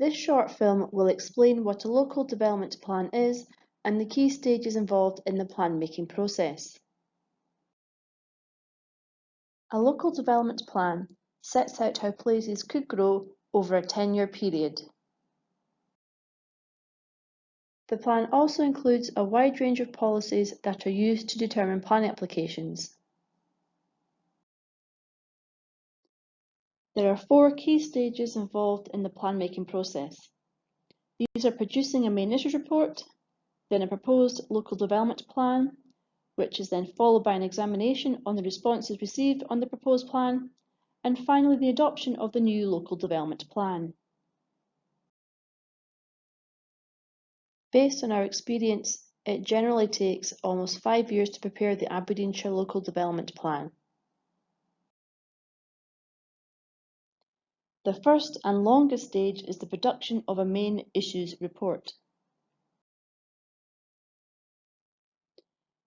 This short film will explain what a local development plan is and the key stages involved in the plan-making process. A local development plan sets out how places could grow over a 10-year period. The plan also includes a wide range of policies that are used to determine planning applications. There are 4 key stages involved in the plan-making process. These are producing a main issues report, then a proposed local development plan, which is then followed by an examination on the responses received on the proposed plan, and finally the adoption of the new local development plan. Based on our experience, it generally takes almost 5 years to prepare the Aberdeenshire local development plan. The first and longest stage is the production of a main issues report.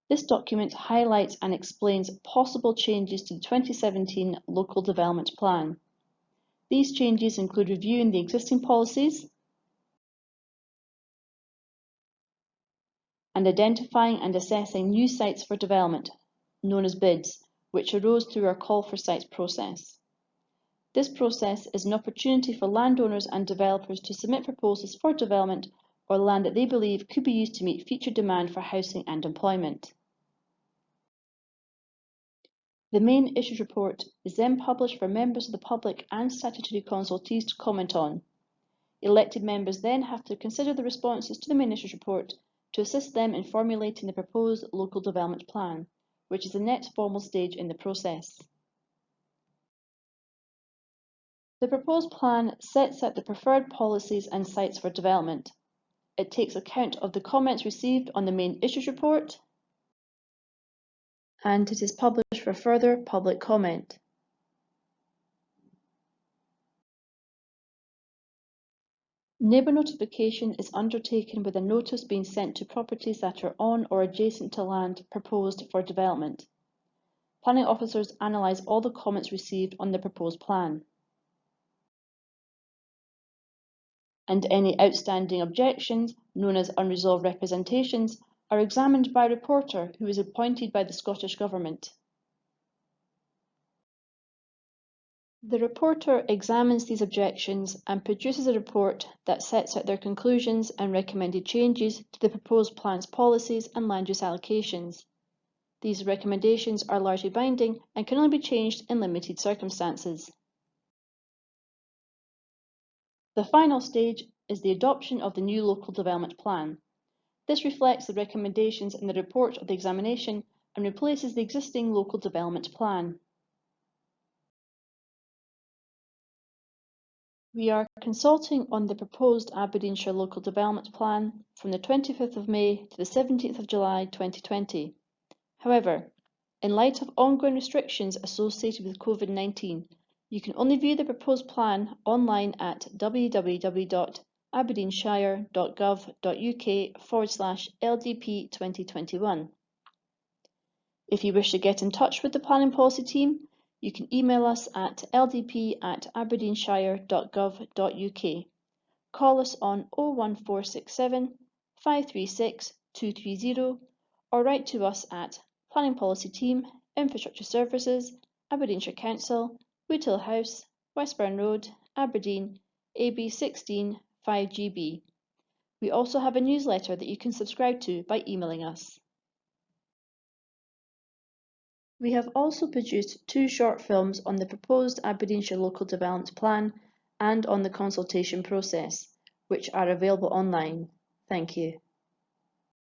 This document highlights and explains possible changes to the 2017 local development plan. These changes include reviewing the existing policies and identifying and assessing new sites for development, known as bids, which arose through our call for sites process. This process is an opportunity for landowners and developers to submit proposals for development or land that they believe could be used to meet future demand for housing and employment. The main issues report is then published for members of the public and statutory consultees to comment on. Elected members then have to consider the responses to the main issues report to assist them in formulating the proposed local development plan, which is the next formal stage in the process. The proposed plan sets out the preferred policies and sites for development. It takes account of the comments received on the main issues report, and it is published for further public comment. Neighbour notification is undertaken with a notice being sent to properties that are on or adjacent to land proposed for development. Planning officers analyse all the comments received on the proposed plan. And any outstanding objections, known as unresolved representations, are examined by a reporter who is appointed by the Scottish Government. The reporter examines these objections and produces a report that sets out their conclusions and recommended changes to the proposed plan's policies and land use allocations. These recommendations are largely binding and can only be changed in limited circumstances. The final stage is the adoption of the new local development plan. This reflects the recommendations in the report of the examination and replaces the existing local development plan. We are consulting on the proposed Aberdeenshire local development plan from the 25th of May to the 17th of July 2020. However, in light of ongoing restrictions associated with COVID-19, you can only view the proposed plan online at www.aberdeenshire.gov.uk/LDP 2021. If you wish to get in touch with the planning policy team, you can email us at ldp@aberdeenshire.gov.uk, call us on 01467 536 230, or write to us at Planning Policy Team, Infrastructure Services, Aberdeenshire Council, Woodhill House, Westburn Road, Aberdeen, AB 16 5GB. We also have a newsletter that you can subscribe to by emailing us. We have also produced 2 short films on the proposed Aberdeenshire local development plan and on the consultation process, which are available online. Thank you.